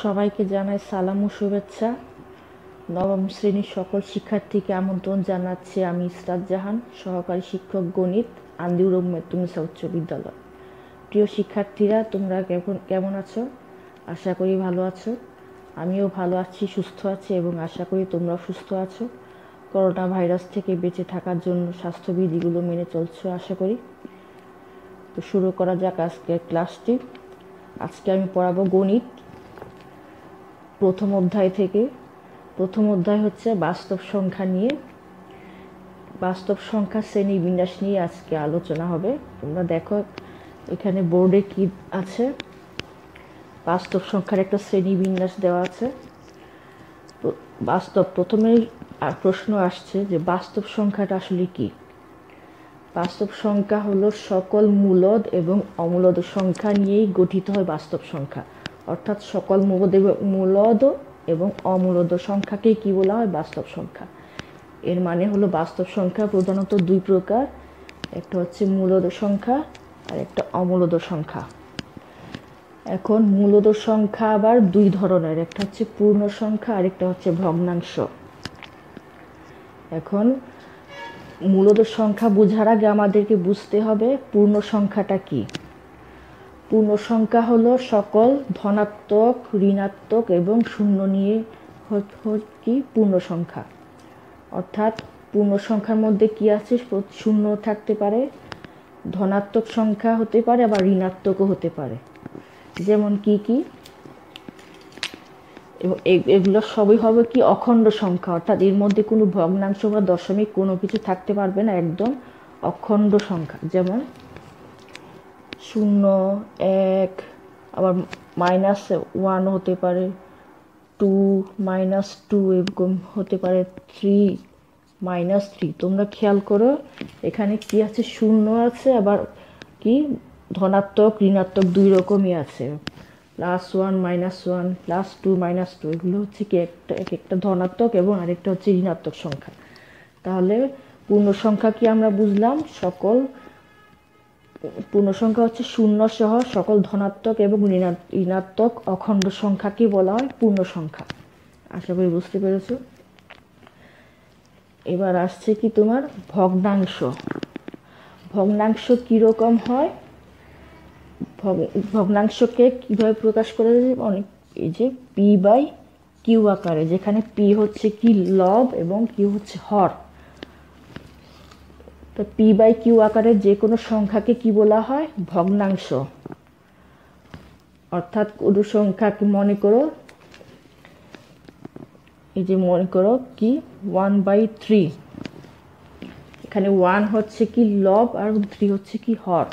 সবাইকে জানাই সালাম ও শুভেচ্ছা। নবম শ্রেণীর সকল শিক্ষার্থীকে আমন্ত্রণ জানাচ্ছি আমি ইসরাত জাহান, সহকারী শিক্ষক গণিত, আন্দিউর মেতুনিসা উচ্চ বিদ্যালয়। প্রিয় শিক্ষার্থীরা, তোমরা কেমন আছো? আশা করি ভালো আছো। আমিও ভালো আছি, সুস্থ আছি এবং আশা করি তোমরাও সুস্থ আছো। করোনা ভাইরাস থেকে বেঁচে থাকার জন্য স্বাস্থ্যবিধিগুলো মেনে চলছো আশা করি। তো শুরু করা যাক আজকের ক্লাসটি। আজকে আমি পড়াবো গণিত প্রথম অধ্যায় থেকে। প্রথম অধ্যায় হচ্ছে বাস্তব সংখ্যা নিয়ে। বাস্তব সংখ্যা শ্রেণী বিন্যাস নিয়ে আজকে আলোচনা হবে। তোমরা দেখো এখানে বোর্ডে কি আছে। বাস্তব সংখ্যার একটা শ্রেণী বিন্যাস দেওয়া আছে। প্রথমেই প্রশ্ন আসছে যে বাস্তব সংখ্যাটা আসলে কি। বাস্তব সংখ্যা হলো সকল মূলদ এবং অমূলদ সংখ্যা নিয়েই গঠিত হয় বাস্তব সংখ্যা। অর্থাৎ সকল মূলদ এবং অমূলদ সংখ্যাকেই কি বলা হয়? বাস্তব সংখ্যা। এর মানে হলো বাস্তব সংখ্যা প্রধানত দুই প্রকার, একটা হচ্ছে মূলদ সংখ্যা আর একটা অমূলদ সংখ্যা। এখন মূলদ সংখ্যা আবার দুই ধরনের, একটা হচ্ছে পূর্ণ সংখ্যা আর একটা হচ্ছে ভগ্নাংশ। এখন মূলদ সংখ্যা বোঝার আগে আমাদেরকে বুঝতে হবে পূর্ণ সংখ্যাটা কি। পূর্ণ সংখ্যা হলো সকল ধনাত্মক, ঋণাত্মক এবং শূন্য নিয়ে কি পূর্ণ সংখ্যা। অর্থাৎ পূর্ণ সংখ্যার মধ্যে কি আছে? শূন্য থাকতে পারে, ধনাত্মক সংখ্যা হতে পারে, আবার ঋণাত্মকও হতে পারে। যেমন কি কি? এবং এগুলো সবই হবে কি অখণ্ড সংখ্যা, অর্থাৎ এর মধ্যে কোনো ভগ্নাংশ বা দশমিক কোনো কিছু থাকতে পারবে না, একদম অখণ্ড সংখ্যা। যেমন 0, 1, আবার -1 হতে পারে, 2, -2 এরকম হতে পারে, 3, -3। তোমরা খেয়াল করো এখানে কি আছে? শূন্য আছে, আবার কি ধনাত্মক ঋণাত্মক দুই রকমই আছে। +1, -1, +2, -2 এগুলো হচ্ছে কি একটা ধনাত্মক এবং আরেকটা হচ্ছে ঋণাত্মক সংখ্যা। তাহলে পূর্ণ সংখ্যা কি আমরা বুঝলাম? পূর্ণ সংখ্যা হচ্ছে শূন্য সহ সকল ধনাত্মক এবং ঋণাত্মক অখণ্ড সংখ্যাকে বলা হয় পূর্ণ সংখ্যা। আশা করি বুঝতে পেরেছ। এবার আসছে কি তোমার ভগ্নাংশ। ভগ্নাংশ কীরকম হয়? ভগ্নাংশকে কিভাবে প্রকাশ করা যায়? এই যে P/Q আকারে, যেখানে P হচ্ছে কি লব এবং Q হচ্ছে হর। তো P/Q আকারে যে কোনো সংখ্যাকে কি বলা হয়? ভগ্নাংশ। অর্থাৎ কোনো সংখ্যাকে মনে করো, এই যে মনে করো কি 1/3। এখানে 1 হচ্ছে কি লব আর 3 হচ্ছে কি হর।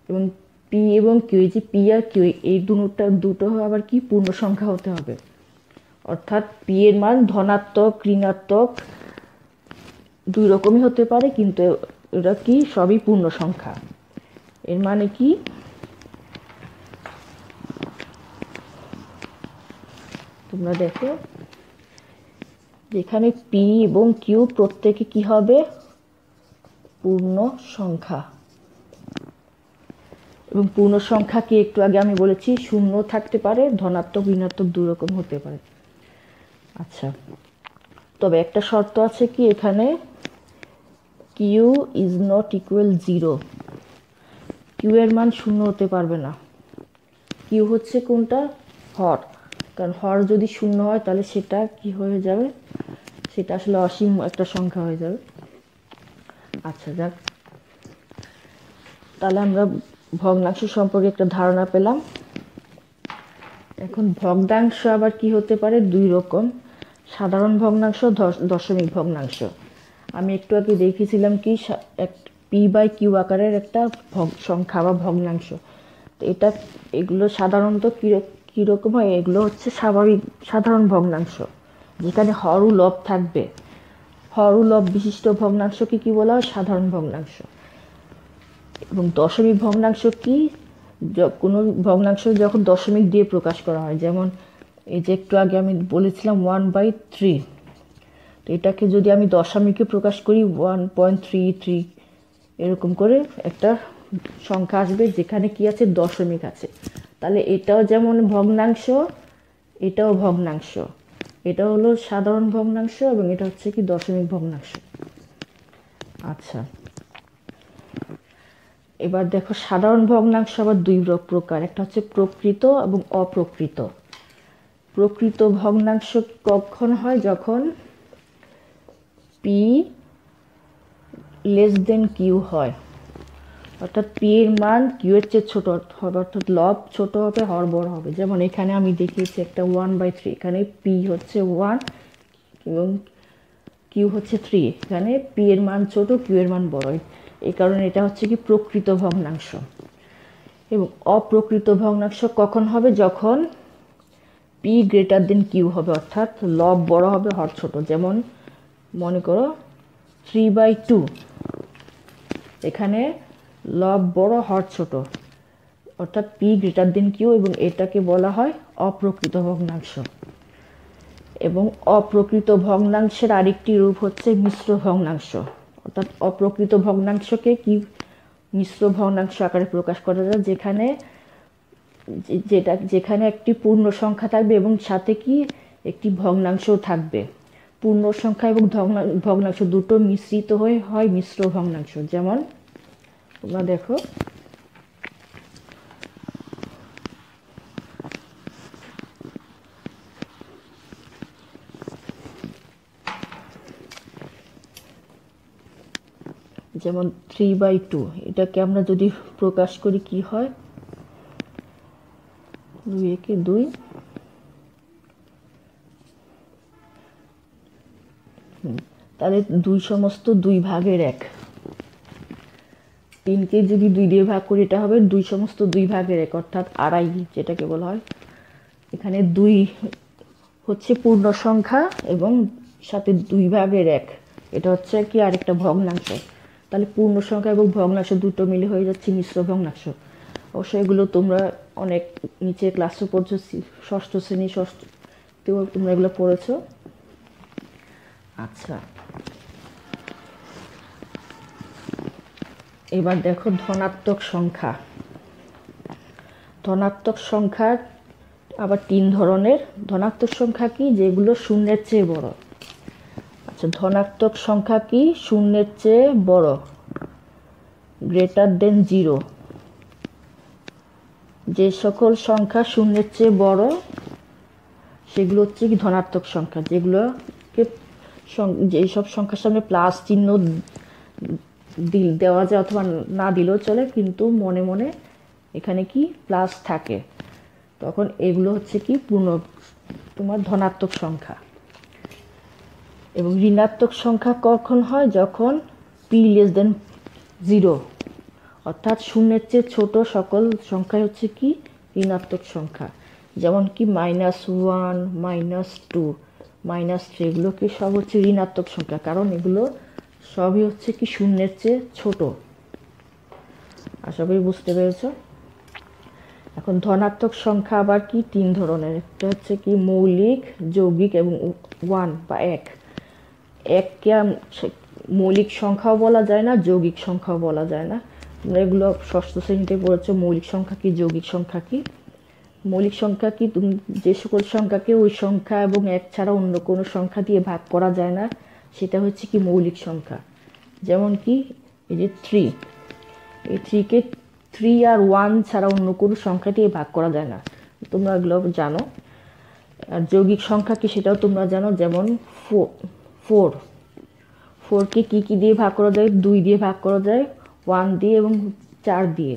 এবং P এবং Q, এই যে P আর Q এই দুটো আবার কি পূর্ণ সংখ্যা হতে হবে। অর্থাৎ P এর মান ধনাত্মক ঋণাত্মক দুই রকমই হতে পারে, কিন্তু এটা কি সবই পূর্ণ সংখ্যা। এর মানে কি? তোমরা দেখো যেখানে P এবং Q প্রত্যেকে কি হবে? পূর্ণ সংখ্যা। এবং পূর্ণ সংখ্যা কি একটু আগে আমি বলেছি শূন্য থাকতে পারে, ধনাত্মক ঋণাত্মক দুই রকম হতে পারে। আচ্ছা, তবে একটা শর্ত আছে কি এখানে, Q is not equal 0। Q এর মান শূন্য হতে পারবে না। Q হচ্ছে কোনটা? হর। কারণ হর যদি শূন্য হয় তাহলে সেটা কি হয়ে যাবে? সেটা আসলে অসীম একটা সংখ্যা হয়ে যাবে। আচ্ছা যাক, তাহলে আমরা ভগ্নাংশ সম্পর্কে একটা ধারণা পেলাম। এখন ভগ্নাংশ আবার কি হতে পারে? দুই রকম, সাধারণ ভগ্নাংশ, দশমিক ভগ্নাংশ। আমি একটু আগে দেখিয়েছিলাম কি P/Q আকারের একটা সংখ্যা বা ভগ্নাংশ। তো এগুলো সাধারণত কীরকম হয়? এগুলো হচ্ছে সাধারণ ভগ্নাংশ, যেখানে হর ও লব থাকবে। হর ও লব বিশিষ্ট ভগ্নাংশকে কি বলা হয়? সাধারণ ভগ্নাংশ। এবং দশমিক ভগ্নাংশ কি? কোনো ভগ্নাংশ যখন দশমিক দিয়ে প্রকাশ করা হয়, যেমন এই যে একটু আগে আমি বলেছিলাম 1/3। তো এটাকে যদি আমি দশমিকে প্রকাশ করি 1.33, এরকম করে একটা সংখ্যা আসবে যেখানে কি আছে? দশমিক আছে। তাহলে এটাও যেমন ভগ্নাংশ, এটাও ভগ্নাংশ, এটা হলো সাধারণ ভগ্নাংশ এবং এটা হচ্ছে কি দশমিক ভগ্নাংশ। আচ্ছা, এবার দেখো সাধারণ ভগ্নাংশ আবার দুই প্রকার, একটা হচ্ছে প্রকৃত এবং অপ্রকৃত। প্রকৃত ভগ্নাংশ কখন হয়? যখন পি লেস দেন কিউ হয়, অর্থাৎ পি এর মান কিউ এর চেয়ে ছোট হবে, অর্থাৎ লব ছোট হবে, হর বড় হবে। যেমন এখানে আমি দেখিয়েছি একটা 1/3, এখানে পি হচ্ছে 1 এবং কিউ হচ্ছে 3, এখানে পি এর মান ছোট, কিউ এর মান বড়, এই কারণে এটা হচ্ছে কি প্রকৃত ভগ্নাংশ। এবং অপ্রকৃত ভগ্নাংশ কখন হবে? যখন পি গ্রেটার দেন কিউ হবে, অর্থাৎ লব বড় হবে, হর ছোট। যেমন মনে করো 3/2, এখানে লব বড়, হর ছোট, অর্থাৎ পি গ্রেটার দেন কিউ, এবং এটাকে বলা হয় অপ্রকৃত ভগ্নাংশ। এবং অপ্রকৃত ভগ্নাংশের আরেকটি রূপ হচ্ছে মিশ্র ভগ্নাংশ, অর্থাৎ অপ্রকৃত ভগ্নাংশকে কি মিশ্র ভগ্নাংশ আকারে প্রকাশ করা যায়, যেখানে একটি পূর্ণ সংখ্যা থাকবে এবং সাথে কি একটি ভগ্নাংশও থাকবে। পূর্ণ সংখ্যা এবং ভগ্নাংশ দুটো মিশ্রিত হয়ে হয় মিশ্র ভগ্নাংশ। যেমন তোমরা দেখো যেমন 3/2, এটাকে আমরা যদি প্রকাশ করি কি হয়? 2 একে 2, তাহলে 2 সমস্ত 2 ভাগের 1। 3কে যদি 2 দিয়ে ভাগ করি এটা হবে 2 সমস্ত 2 ভাগের 1, অর্থাৎ আড়াই, যেটাকে বলা হয়। এখানে 2 হচ্ছে পূর্ণ সংখ্যা এবং সাথে 2 ভাগের 1, এটা হচ্ছে কি আরেকটা ভগ্নাংশ। তাহলে পূর্ণ সংখ্যা এবং ভগ্নাংশ দুটো মিলে হয়ে যাচ্ছে মিশ্র ভগ্নাংশ। অবশ্যই এগুলো তোমরা অনেক নিচে ক্লাসে পড়ছো, ষষ্ঠ শ্রেণী, ষষ্ঠতেও তোমরা এগুলো পড়েছো। আচ্ছা, এবার দেখো ধনাত্মক সংখ্যা। ধনাত্মক সংখ্যার আবার 3 ধরনের। ধনাত্মক সংখ্যা কি? যেগুলো শূন্যের চেয়ে বড়। আচ্ছা, ধনাত্মক সংখ্যা কি? শূন্যের চেয়ে বড়, গ্রেটার দেন 0। যে সকল সংখ্যা শূন্যের চেয়ে বড় সেগুলো হচ্ছে কি ধনাত্মক সংখ্যা। যেগুলোকে যেসব সংখ্যার সামনে প্লাস চিহ্ন দেওয়া যায় অথবা না দিলেও চলে, কিন্তু মনে মনে এখানে কি প্লাস থাকে, তখন এগুলো হচ্ছে কি তোমার ধনাত্মক সংখ্যা। এবং ঋণাত্মক সংখ্যা কখন হয়? যখন পি লেস দেন 0, অর্থাৎ শূন্যের চেয়ে ছোট সকল সংখ্যাই হচ্ছে কি ঋণাত্মক সংখ্যা। যেমন কি -1, -2, -3, এগুলো কি সব হচ্ছে ঋণাত্মক সংখ্যা, কারণ এগুলো সবই হচ্ছে কি শূন্যের চেয়ে ছোট। আশা করি বুঝতে পেরেছ। এখন ধনাত্মক সংখ্যা আবার কি 3 ধরনের। একটা হচ্ছে কি মৌলিক, যৌগিক এবং 1 বা 1। এককে মৌলিক সংখ্যাও বলা যায় না, যৌগিক সংখ্যাও বলা যায় না। তোমরা এগুলো ষষ্ঠ শ্রেণীতে পড়েছো, মৌলিক সংখ্যা কি, যৌগিক সংখ্যা কি। মৌলিক সংখ্যা কি? তুমি যে সকল সংখ্যাকে ওই সংখ্যা এবং 1 ছাড়া অন্য কোনো সংখ্যা দিয়ে ভাগ করা যায় না, সেটা হচ্ছে কি মৌলিক সংখ্যা। যেমন কি এই যে 3, এই 3কে 3 আর 1 ছাড়া অন্য কোনো সংখ্যা দিয়ে ভাগ করা যায় না, তোমরা এগুলো জানো। আর যৌগিক সংখ্যা কি সেটাও তোমরা জানো। যেমন 4কে কি দিয়ে ভাগ করা যায়? 2 দিয়ে ভাগ করা যায়, 1 দিয়ে এবং 4 দিয়ে।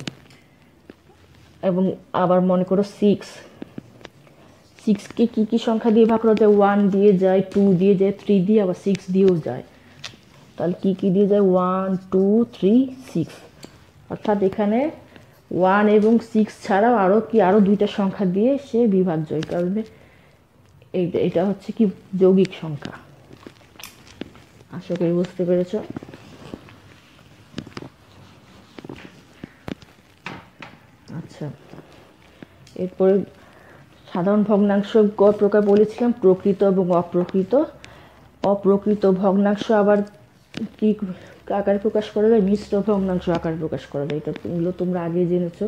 এবং আবার মনে করো 6কে কি সংখ্যা দিয়ে ভাগ করা যায়? 1 দিয়ে যায়, 2 দিয়ে যায়, 3 দিয়ে, আবার 6 দিয়েও যায়। তাহলে কি দিয়ে যায়? 1, 2, 3, 6। অর্থাৎ এখানে 1 এবং 6 ছাড়াও আরও 2টা সংখ্যা দিয়ে সে বিভাজ্য, এই কারণে এটা হচ্ছে কি যৌগিক সংখ্যা। আশা করি বুঝতে পেরেছ। আচ্ছা, এরপরে সাধারণ ভগ্নাংশ প্রকার বলেছিলাম, প্রকৃত এবং অপ্রকৃত। অপ্রকৃত ভগ্নাংশ আবার কি আকারে প্রকাশ করা যায়? মিশ্র ভগ্নাংশ আকারে প্রকাশ করা যায়। এগুলো তোমরা আগে জেনেছো।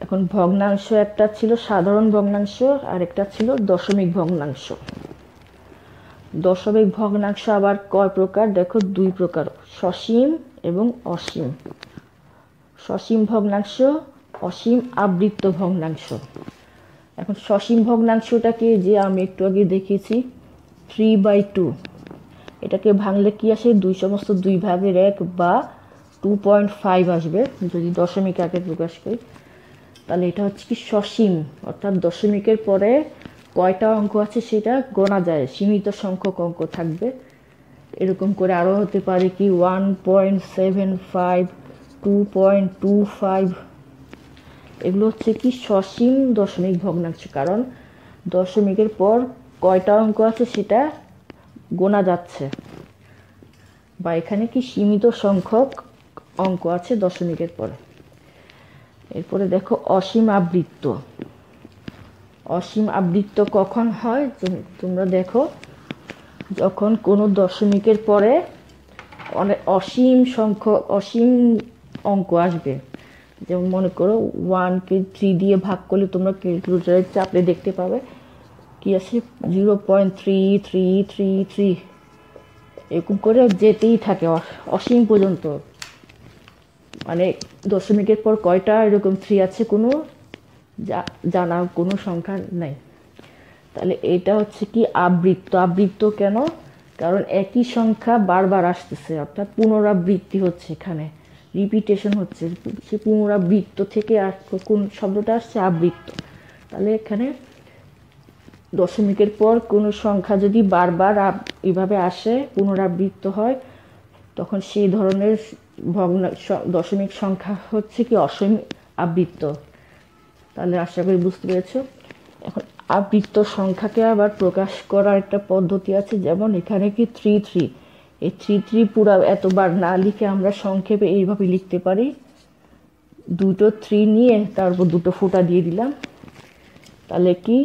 এখন ভগ্নাংশ একটা ছিল সাধারণ ভগ্নাংশ আর একটা ছিল দশমিক ভগ্নাংশ। দশমিক ভগ্নাংশ আবার কয় প্রকার দেখো, দুই প্রকার, সসীম এবং অসীম। সসীম ভগ্নাংশ, অসীম আবৃত্ত ভগ্নাংশ। এখন সসীম ভগ্নাংশটাকে যে আমি একটু আগে দেখিয়েছি 3/2, এটাকে ভাঙলে কি আসে, দুই সমস্ত দুই ভাগের এক বা 2.5 আসবে যদি দশমিক আকারে প্রকাশ করি। তাহলে এটা হচ্ছে কি সসীম, অর্থাৎ দশমিকের পরে কয়টা অঙ্ক আছে সেটা গোনা যায়, সীমিত সংখ্যক অঙ্ক থাকবে। এরকম করে আরও হতে পারে কি 1.75, 2.25, এগুলো হচ্ছে কি সসীম দশমিক ভগ্নাংশ, কারণ দশমিকের পর কয়টা অঙ্ক আছে সেটা গোনা যাচ্ছে, বা এখানে কি সীমিত সংখ্যক অঙ্ক আছে দশমিকের পরে। এরপরে দেখো অসীম আবৃত্ত। অসীম আবৃত্ত কখন হয় তোমরা দেখো, যখন কোনো দশমিকের পরে অনেক অসীম সংখ্যক অসীম অঙ্ক আসবে। যেমন মনে করো 1কে 3 দিয়ে ভাগ করলে তোমরা ক্যালকুলেটরে চাপলে দেখতে পাবে কি আছে 0.3333, এরকম করে যেতেই থাকে অসীম পর্যন্ত, মানে দশমিকের পর কয়টা এরকম 3 আছে কোনো জানা কোনো সংখ্যা নেই। তাহলে এটা হচ্ছে কি আবৃত্ত। আবৃত্ত কেন? কারণ একই সংখ্যা বারবার আসতেছে, অর্থাৎ পুনরাবৃত্তি হচ্ছে, এখানে রিপিটেশন হচ্ছে, সে পুনরাবৃত্ত থেকে কোন শব্দটা আসছে, আবৃত্ত। তাহলে এখানে দশমিকের পর কোনো সংখ্যা যদি বারবার এভাবে আসে, পুনরাবৃত্ত হয়, তখন সেই ধরনের দশমিক সংখ্যা হচ্ছে কি অসীম আবৃত্ত। তাহলে আশা করি বুঝতে পেরেছো। এখন আবৃত্ত সংখ্যাকে আবার প্রকাশ করার একটা পদ্ধতি আছে, যেমন এখানে কি 3 এই 3 পুরা এতবার না লিখে আমরা সংক্ষেপে এইভাবে লিখতে পারি, দুটো 3 নিয়ে তারপর দুটো ফুটা দিয়ে দিলাম। তাহলে কি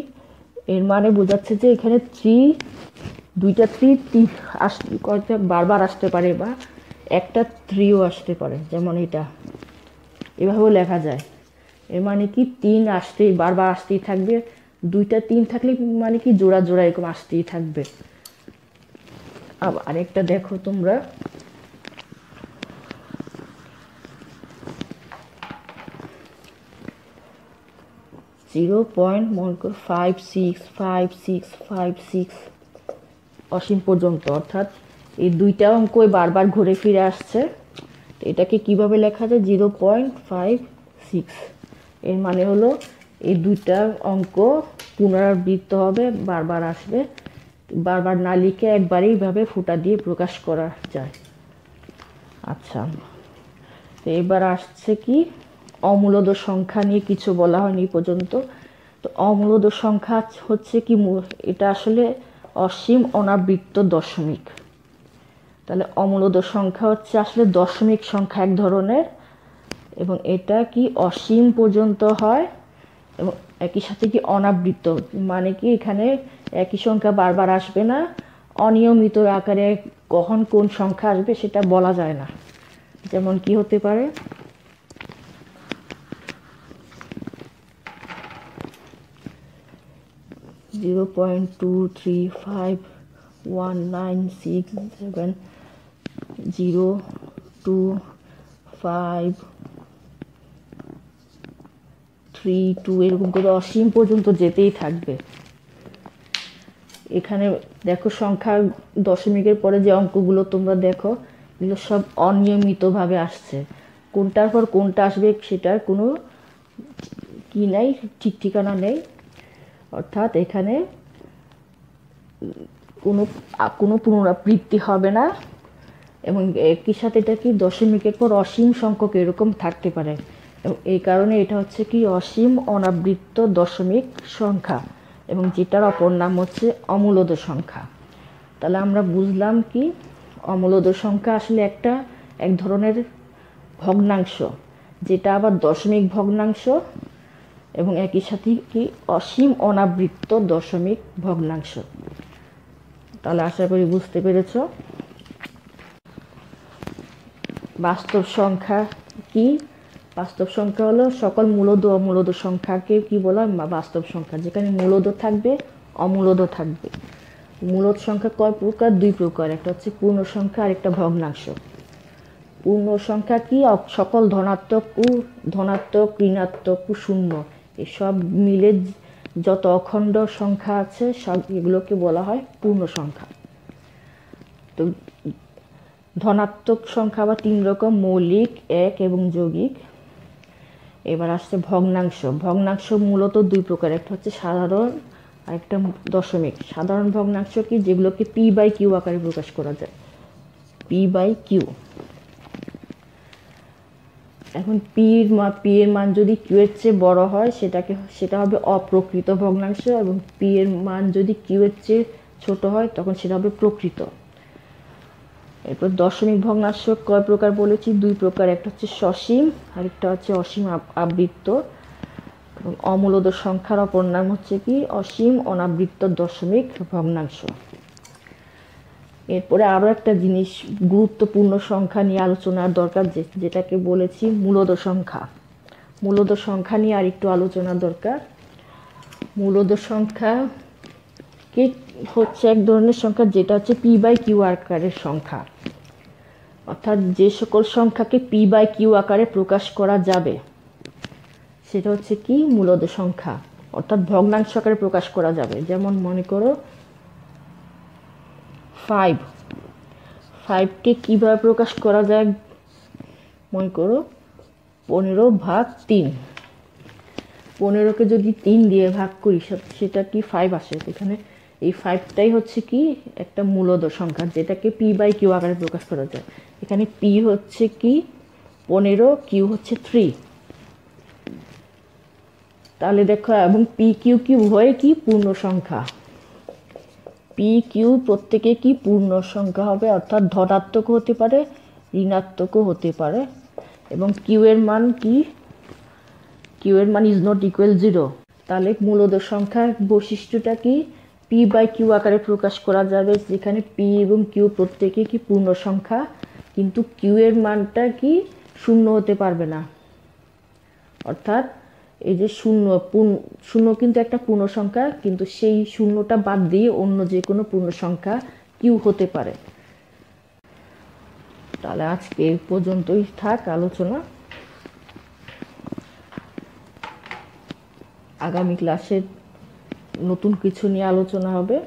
এর মানে বোঝাচ্ছে যে এখানে দুইটা 3 কয়েকটা বারবার আসতে পারে, বা একটা 3ও আসতে পারে, যেমন এটা এভাবেও লেখা যায়। এর মানে কি 3 আসতেই বারবার আসতেই থাকবে, দুইটা 3 থাকলে মানে কি জোড়া জোড়া এরকম আসতেই থাকবে। আবার আরেকটা দেখো তোমরা, (0.565656) অসীম পর্যন্ত, অর্থাৎ এই দুইটা অঙ্কই বারবার ঘুরে ফিরে আসছে। এটাকে কিভাবে লেখা যায়, 0.56, এর মানে হলো এই দুইটা অঙ্ক পুনরাবৃত্ত হবে, বারবার আসবে, বারবার না লিখে একবারেই এইভাবে ফুটা দিয়ে প্রকাশ করা যায়। আচ্ছা, তো এবার আসছে কি অমূলদ সংখ্যা নিয়ে কিছু বলা হয়নি পর্যন্ত। তো অমূলদ সংখ্যা হচ্ছে কি, এটা আসলে অসীম অনাবৃত্ত দশমিক। তাহলে অমূলদ সংখ্যা হচ্ছে আসলে দশমিক সংখ্যা এক ধরনের, এবং এটা কি অসীম পর্যন্ত হয়, এবং একই সাথে কি অনাবৃত্ত, মানে কি এখানে একই সংখ্যা বারবার আসবে না, অনিয়মিত আকারে কখন কোন সংখ্যা আসবে সেটা বলা যায় না। যেমন কি হতে পারে, (0.235196702532) এরকম করে অসীম পর্যন্ত যেতেই থাকবে। এখানে দেখো সংখ্যা দশমিকের পরে যে অঙ্কগুলো তোমরা দেখো, এগুলো সব অনিয়মিতভাবে আসছে, কোনটার পর কোনটা আসবে সেটার কোনো কি নাই, ঠিক ঠিকানা নেই। অর্থাৎ এখানে কোনো পুনরাবৃত্তি হবে না, এবং একই সাথে এটা কি দশমিকের পর অসীম সংখ্যক এরকম থাকতে পারে, এবং এই কারণে এটা হচ্ছে কি অসীম অনাবৃত্ত দশমিক সংখ্যা, এবং যেটার অপর নাম হচ্ছে অমূলদ সংখ্যা। তাহলে আমরা বুঝলাম কি অমূলদ সংখ্যা আসলে এক ধরনের ভগ্নাংশ, যেটা আবার দশমিক ভগ্নাংশ, এবং একই সাথে কি অসীম অনাবৃত্ত দশমিক ভগ্নাংশ। তাহলে আশা করি বুঝতে পেরেছ। বাস্তব সংখ্যা কি বাস্তব সংখ্যা হলো সকল মূলদ ও অমূলদ সংখ্যাকে কি বলা হয় বাস্তব সংখ্যা, যেখানে মূলদ থাকবে অমূলদ থাকবে। মূলদ সংখ্যা কয় প্রকার? দুই প্রকার, একটা হচ্ছে পূর্ণ সংখ্যা আর একটা ভগ্নাংশ। পূর্ণ সংখ্যা কি? সকল ধনাত্মক ঋণাত্মক ও শূন্য এসব মিলে যত অখণ্ড সংখ্যা আছে সব এগুলোকে বলা হয় পূর্ণ সংখ্যা। তো ধনাত্মক সংখ্যা আবার 3 রকম: মৌলিক, এক এবং যৌগিক। এবার আসছে ভগ্নাংশ। ভগ্নাংশ মূলত 2 প্রকার, একটা হচ্ছে সাধারণ আর একটা দশমিক। সাধারণ ভগ্নাংশ কি? যেগুলোকে p/q আকারে প্রকাশ করা যায়, p/q। এখন p এর মান যদি q এর চেয়ে বড় হয় সেটা হবে অপ্রকৃত ভগ্নাংশ, এবং p এর মান যদি q এর চেয়ে ছোট হয় তখন সেটা হবে প্রকৃত। এরপর দশমিক ভগ্নাংশ কয় প্রকার বলেছি? 2 প্রকার, একটা হচ্ছে সসীম আর একটা হচ্ছে অসীম আবৃত্ত। এবং অমূলদ সংখ্যার অপর নাম হচ্ছে কি? অসীম অনাবৃত্ত দশমিক ভগ্নাংশ। এরপরে আরও একটা জিনিস গুরুত্বপূর্ণ সংখ্যা নিয়ে আলোচনার দরকার, যেটাকে বলেছি মূলদ সংখ্যা। মূলদ সংখ্যা নিয়ে আর একটু আলোচনা দরকার। মূলদ সংখ্যা কি হচ্ছে? এক ধরনের সংখ্যা যেটা হচ্ছে p/q আকারের সংখ্যা, অর্থাৎ যে সকল সংখ্যাকে p/q আকারে প্রকাশ করা যাবে সেটা হচ্ছে কি? মূলদ সংখ্যা, অর্থাৎ ভগ্নাংশ আকারে প্রকাশ করা যাবে। যেমন মনে করো 5কে কিভাবে প্রকাশ করা যায়? মনে করো 15/3। 15কে যদি 3 দিয়ে ভাগ করি সেটা কি 5 আসে। এখানে এই 5টাই হচ্ছে কি? একটা মূলদ সংখ্যা যেটাকে p/q আকারে প্রকাশ করা যায়। এখানে p হচ্ছে কি? 15, q হচ্ছে 3। তাহলে দেখো, এবং p/q উভয়ে কি? পূর্ণ সংখ্যা। p/q প্রত্যেকে কি? পূর্ণ সংখ্যা হবে, অর্থাৎ ধনাত্মক হতে পারে ঋণাত্মকও হতে পারে। এবং q এর মান কি? q এর মান ইজ নট ইকুয়াল 0। তাহলে মূলদ সংখ্যার বৈশিষ্ট্যটা কি? p/q আকারে প্রকাশ করা যাবে, যেখানে p এবং q প্রত্যেকে কি? পূর্ণ সংখ্যা, কিন্তু q এর মানটা কি? শূন্য হতে পারবে না। অর্থাৎ এই যে শূন্য কিন্তু একটা পূর্ণ সংখ্যা, কিন্তু সেই শূন্যটা বাদ দিয়ে অন্য যে কোনো পূর্ণ সংখ্যা q হতে পারে। তাহলে আজকে এই পর্যন্তই থাক আলোচনা। আগামী ক্লাসে নতুন কিছু নিয়ে আলোচনা হবে।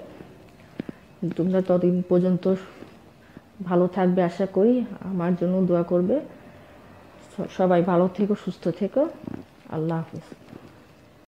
তোমরা ততদিন পর্যন্ত ভালো থাকবে আশা করি। আমার জন্য দোয়া করবে। সবাই ভালো থেকো, সুস্থ থেকো। আল্লাহ হাফেজ।